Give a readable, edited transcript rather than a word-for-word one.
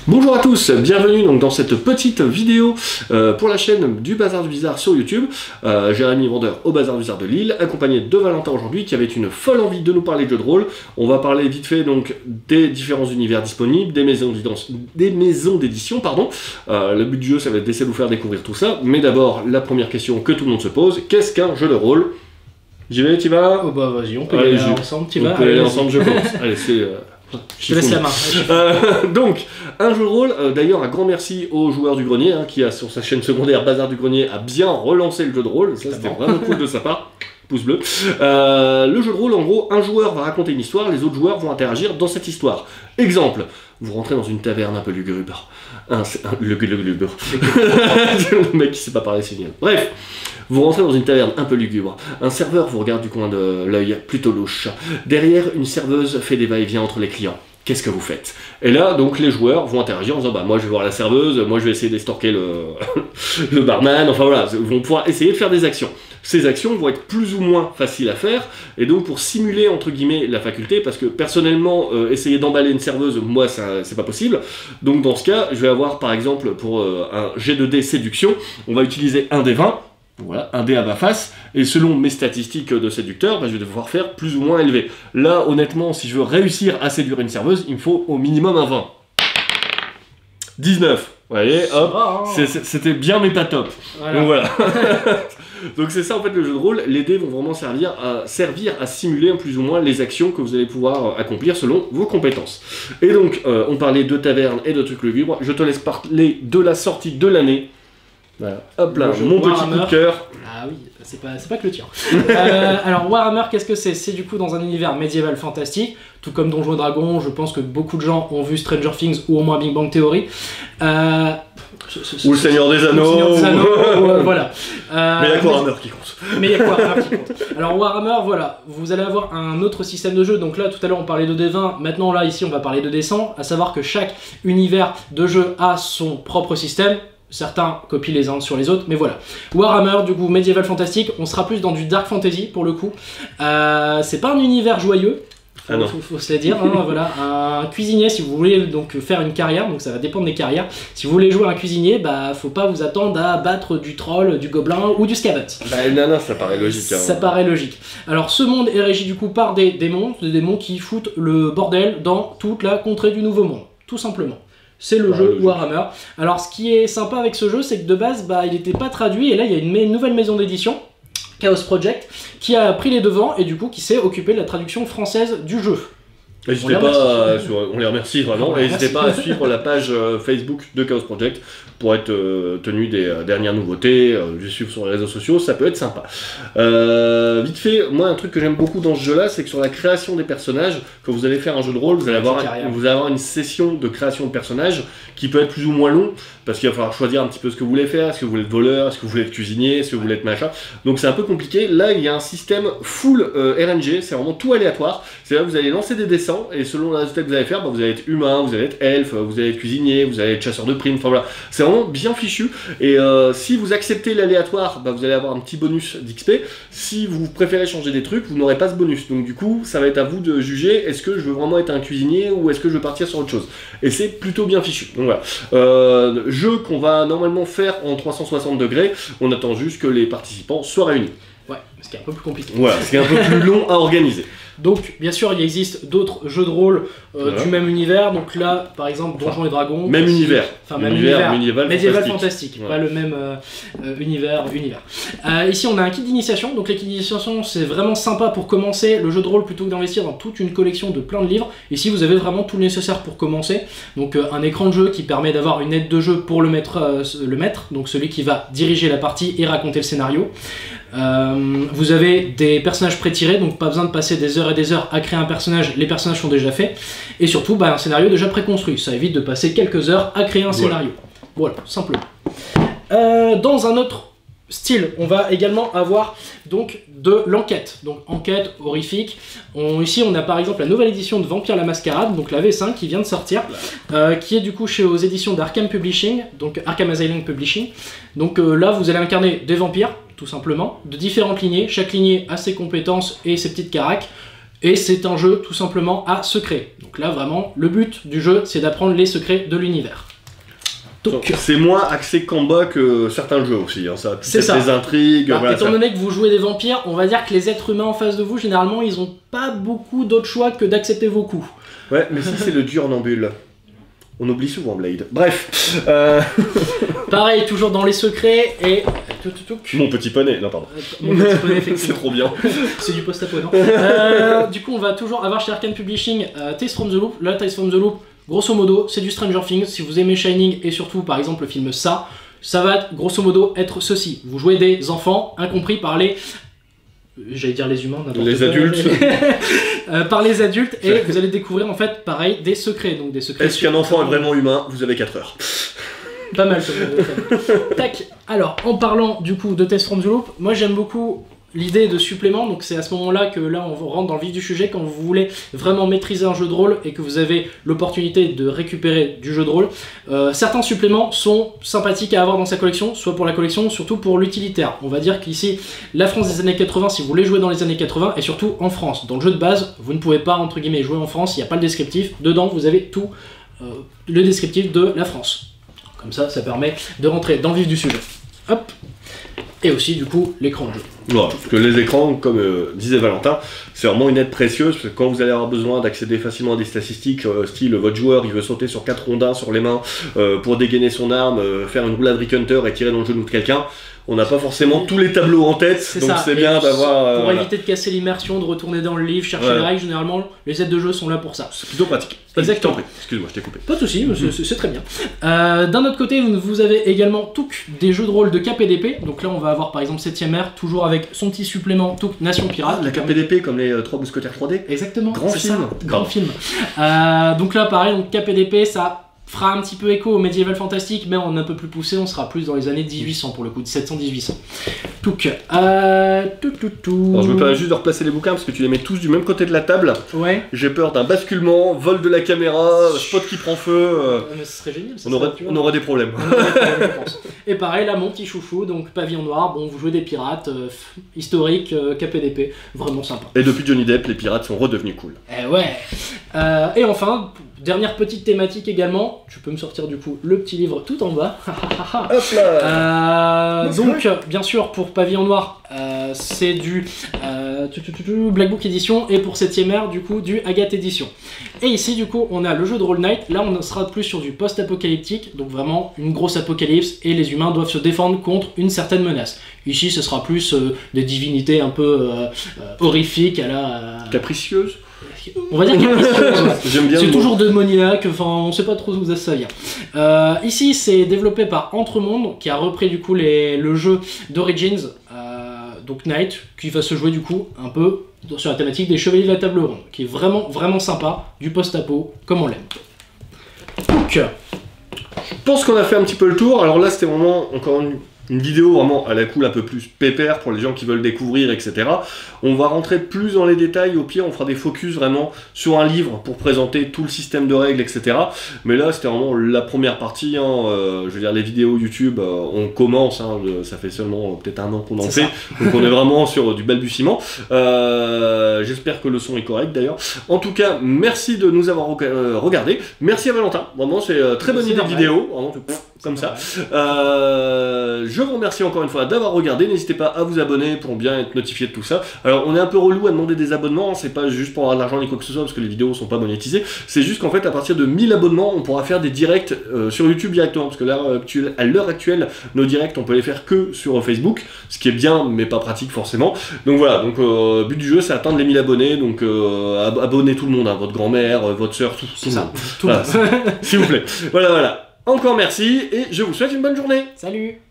Bonjour à tous, bienvenue donc dans cette petite vidéo pour la chaîne du Bazar du Bizarre sur YouTube. Jérémy vendeur au Bazar du Bizarre de Lille, accompagné de Valentin aujourd'hui qui avait une folle envie de nous parler de jeux de rôle. On va parler vite fait donc des différents univers disponibles, des maisons d'édition, pardon. Le but du jeu ça va être d'essayer de vous faire découvrir tout ça, mais d'abord la première question que tout le monde se pose, qu'est-ce qu'un jeu de rôle? J'y vais, t'y vas? Oh bah vas-y, on peut y aller ensemble, t'y vas? On peut y aller ensemble, je commence. Allez, c'est... Je te laisse la main. Donc, un jeu de rôle, d'ailleurs un grand merci au joueur du grenier, qui a sur sa chaîne secondaire Bazar du Grenier a bien relancé le jeu de rôle, ça c'était vraiment cool de sa part, pouce bleu. Le jeu de rôle, en gros, un joueur va raconter une histoire, les autres joueurs vont interagir dans cette histoire. Exemple, vous rentrez dans une taverne un peu lugubre. Le mec qui sait pas parler, c'est génial. Bref, vous rentrez dans une taverne un peu lugubre. Un serveur vous regarde du coin de l'œil, plutôt louche. Derrière, une serveuse fait des va-et-vient entre les clients. Qu'est-ce que vous faites? Et là, donc, les joueurs vont interagir en disant bah, moi je vais voir la serveuse, moi je vais essayer d'estorquer le barman, enfin voilà, ils vont pouvoir essayer de faire des actions. Ces actions vont être plus ou moins faciles à faire, et donc pour simuler entre guillemets la faculté, parce que personnellement, essayer d'emballer une serveuse, moi c'est pas possible, donc dans ce cas, je vais avoir par exemple pour un jet de dés séduction, on va utiliser un des 20. Voilà, un dé à ma face, et selon mes statistiques de séducteur, je vais devoir faire plus ou moins élevé. Là, honnêtement, si je veux réussir à séduire une serveuse, il me faut au minimum un 20. 19. Vous voyez, hop, c'était bien mais pas top. Voilà. Donc voilà. Donc c'est ça en fait le jeu de rôle, les dés vont vraiment servir à simuler plus ou moins les actions que vous allez pouvoir accomplir selon vos compétences. Et donc, on parlait de taverne et de trucs lugubres, je te laisse parler de la sortie de l'année. Voilà. Hop là, mon petit coup de cœur. Ah oui, c'est pas que le tien. Alors Warhammer, qu'est-ce que c'est? C'est du coup dans un univers médiéval fantastique, tout comme Donjons et Dragons. Je pense que beaucoup de gens ont vu Stranger Things ou au moins Big Bang Theory. Ou le Seigneur des Anneaux. Voilà. Mais il y a que Warhammer qui compte. Mais il y a que Warhammer qui compte. Alors Warhammer, voilà, vous allez avoir un autre système de jeu. Donc là, tout à l'heure, on parlait de D20. Maintenant, là, ici, on va parler de D100. À savoir que chaque univers de jeu a son propre système. Certains copient les uns sur les autres, mais voilà. Warhammer, du coup, médiéval fantastique, on sera plus dans du dark fantasy pour le coup. C'est pas un univers joyeux, faut se le dire. Voilà, un cuisinier, si vous voulez donc faire une carrière, donc ça va dépendre des carrières. Si vous voulez jouer un cuisinier, bah faut pas vous attendre à battre du troll, du gobelin ou du scavet. Non, ça paraît logique. Ça paraît logique. Alors ce monde est régi du coup par des démons qui foutent le bordel dans toute la contrée du Nouveau Monde, tout simplement. C'est le jeu Warhammer. Alors ce qui est sympa avec ce jeu, c'est que de base, il n'était pas traduit, et là il y a une nouvelle maison d'édition, Chaos Project, qui a pris les devants et du coup qui s'est occupé de la traduction française du jeu. N'hésitez pas, on les remercie vraiment, n'hésitez pas à suivre la page Facebook de Chaos Project pour être tenu des dernières nouveautés, de suivre sur les réseaux sociaux, ça peut être sympa. Vite fait, moi un truc que j'aime beaucoup dans ce jeu là, c'est que sur la création des personnages, quand vous allez faire un jeu de rôle, vous allez avoir une session de création de personnages qui peut être plus ou moins long, parce qu'il va falloir choisir un petit peu ce que vous voulez faire, est-ce que vous voulez être voleur, est-ce que vous voulez être cuisinier, est-ce que vous voulez être machin, donc c'est un peu compliqué. Là il y a un système full RNG, c'est vraiment tout aléatoire, c'est là vous allez lancer des dessins, et selon le résultat que vous allez faire, vous allez être humain, vous allez être elfe, vous allez être cuisinier, vous allez être chasseur de primes, enfin voilà, c'est vraiment bien fichu, et si vous acceptez l'aléatoire, vous allez avoir un petit bonus d'XP, si vous préférez changer des trucs, vous n'aurez pas ce bonus, donc du coup ça va être à vous de juger, est-ce que je veux vraiment être un cuisinier, ou est-ce que je veux partir sur autre chose, et c'est plutôt bien fichu, donc voilà. Jeu qu'on va normalement faire en 360 degrés, on attend juste que les participants soient réunis. Ouais, ce qui est un peu plus compliqué. Voilà, ce qui est un peu plus long à organiser. Donc, bien sûr, il existe d'autres jeux de rôle du même univers. Donc là, par exemple, Donjons et Dragons. Même univers. Enfin, même univers. Médiéval fantastique. Pas le même univers. Ici, on a un kit d'initiation. Donc, les kits d'initiation, c'est vraiment sympa pour commencer le jeu de rôle plutôt que d'investir dans toute une collection de plein de livres. Ici, vous avez vraiment tout le nécessaire pour commencer. Donc, un écran de jeu qui permet d'avoir une aide de jeu pour le maître, donc celui qui va diriger la partie et raconter le scénario. Vous avez des personnages pré-tirés, donc pas besoin de passer des heures et des heures à créer un personnage, les personnages sont déjà faits, et surtout un scénario déjà préconstruit, ça évite de passer quelques heures à créer un scénario. Voilà, simplement. Dans un autre style, on va également avoir donc de l'enquête, donc enquête horrifique. Ici on a par exemple la nouvelle édition de Vampire la Mascarade, donc la V5 qui vient de sortir, qui est du coup aux éditions d'Arkham Publishing, donc Arkham Asylum Publishing. Donc là vous allez incarner des vampires, tout simplement, de différentes lignées, chaque lignée a ses compétences et ses petites caracs. Et c'est un jeu tout simplement à secret. Donc là vraiment, le but du jeu, c'est d'apprendre les secrets de l'univers. C'est moins axé combat que certains jeux aussi, hein. Ça, c'est ça. Des intrigues. Voilà, étant donné que vous jouez des vampires, on va dire que les êtres humains en face de vous, généralement, ils ont pas beaucoup d'autres choix que d'accepter vos coups. Ouais, mais si c'est le Diurnambule. On oublie souvent Blade. Bref. Pareil, toujours dans les secrets et... Mon petit poney, non pardon. Mon petit poney, effectivement. C'est trop bien. C'est du post-apo, non. Du coup, on va toujours avoir chez Arkane Publishing Tales from the Loop. Là, Tales from the Loop, grosso modo, c'est du Stranger Things. Si vous aimez Shining et surtout, par exemple, le film ça va, grosso modo, être ceci. Vous jouez des enfants, incompris par les... J'allais dire les humains, les adultes. Par les adultes, et vous allez découvrir en fait, pareil, des secrets. Donc des secrets. Est-ce qu'un enfant est vraiment humain? Vous avez 4 heures. Pas mal ce jeu. Tac. Alors, en parlant du coup de Tales from the Loop, moi j'aime beaucoup l'idée de supplément, donc c'est à ce moment-là que là on rentre dans le vif du sujet, quand vous voulez vraiment maîtriser un jeu de rôle et que vous avez l'opportunité de récupérer du jeu de rôle. Certains suppléments sont sympathiques à avoir dans sa collection, soit pour la collection, surtout pour l'utilitaire. On va dire qu'ici, la France des années 80, si vous voulez jouer dans les années 80, et surtout en France. Dans le jeu de base, vous ne pouvez pas, entre guillemets, jouer en France, il n'y a pas le descriptif. Dedans, vous avez tout le descriptif de la France. Comme ça, ça permet de rentrer dans le vif du sujet. Hop. Et aussi, du coup, l'écran de jeu. Ouais, parce que les écrans, comme disait Valentin, c'est vraiment une aide précieuse, parce que quand vous allez avoir besoin d'accéder facilement à des statistiques, style votre joueur, il veut sauter sur 4 rondins sur les mains pour dégainer son arme, faire une roulade Rick Hunter et tirer dans le genou de quelqu'un, on n'a pas forcément tous les tableaux en tête, donc c'est bien d'avoir... Pour éviter de casser l'immersion, de retourner dans le livre, chercher les règles, généralement, les aides de jeu sont là pour ça. C'est plutôt pratique. Exactement. Excuse-moi, je t'ai coupé. Pas de soucis, c'est très bien. D'un autre côté, vous avez également Touk, des jeux de rôle de KPDP. Donc là, on va avoir par exemple 7ème ère, toujours avec son petit supplément Touk Nation Pirate. La KPDP comme les 3 mousquetaires 3D. Exactement. Grand film. Grand film. Donc là, pareil, donc KPDP, ça fera un petit peu écho au médiéval fantastique, mais en un peu plus poussé, on sera plus dans les années 1800 pour le coup, de 700-1800. Touk. Alors je me permets juste de replacer les bouquins parce que tu les mets tous du même côté de la table. Ouais. J'ai peur d'un basculement, vol de la caméra, spot qui prend feu. Mais ce serait génial. On aurait des problèmes. Je pense. Et pareil, là, mon petit chouchou, donc Pavillon Noir, bon, vous jouez des pirates, historiques, KPDP, vraiment sympa. Et depuis Johnny Depp, les pirates sont redevenus cool. Ouais. Et enfin, dernière petite thématique également, tu peux me sortir du coup le petit livre tout en bas. Hop là. Donc, bien sûr, pour Pavillon Noir, c'est du Black Book Edition, et pour 7ème ère, du coup, du Agathe Edition. Et ici, du coup, on a le jeu de Roll Knight. Là, on sera plus sur du post-apocalyptique, donc vraiment une grosse apocalypse, et les humains doivent se défendre contre une certaine menace. Ici, ce sera plus des divinités un peu horrifiques à la... Capricieuses. On va dire capricieuses. J'aime bien. C'est toujours démoniaque, enfin on sait pas trop où ça vient. Ici c'est développé par Entremonde qui a repris du coup le jeu d'Origins, donc Knight, qui va se jouer du coup un peu sur la thématique des Chevaliers de la Table Ronde, qui est vraiment vraiment sympa, du post-apo comme on l'aime. Donc, je pense qu'on a fait un petit peu le tour. Alors là c'était vraiment encore une vidéo vraiment à la cool, un peu plus pépère pour les gens qui veulent découvrir, etc. On va rentrer plus dans les détails, au pire on fera des focus vraiment sur un livre pour présenter tout le système de règles, etc. Mais là c'était vraiment la première partie, hein. Je veux dire les vidéos YouTube, on commence, hein, ça fait seulement peut-être 1 an qu'on en fait, donc on est vraiment sur du balbutiement. J'espère que le son est correct d'ailleurs. En tout cas, merci de nous avoir regardé. Merci à Valentin, vraiment c'est très bonne idée de vidéo, vraiment comme ça. Je vous remercie encore une fois d'avoir regardé, n'hésitez pas à vous abonner pour bien être notifié de tout ça. Alors on est un peu relou à demander des abonnements, c'est pas juste pour avoir de l'argent ni quoi que ce soit parce que les vidéos sont pas monétisées, c'est juste qu'en fait à partir de 1000 abonnements on pourra faire des directs sur YouTube directement, parce que là, à l'heure actuelle nos directs on peut les faire que sur Facebook, ce qui est bien mais pas pratique forcément. Donc voilà, donc but du jeu c'est atteindre les 1000 abonnés, donc abonnez tout le monde, hein, votre grand-mère, votre soeur, tout ça, tout le monde. S'il vous plaît. Voilà. Encore merci et je vous souhaite une bonne journée. Salut.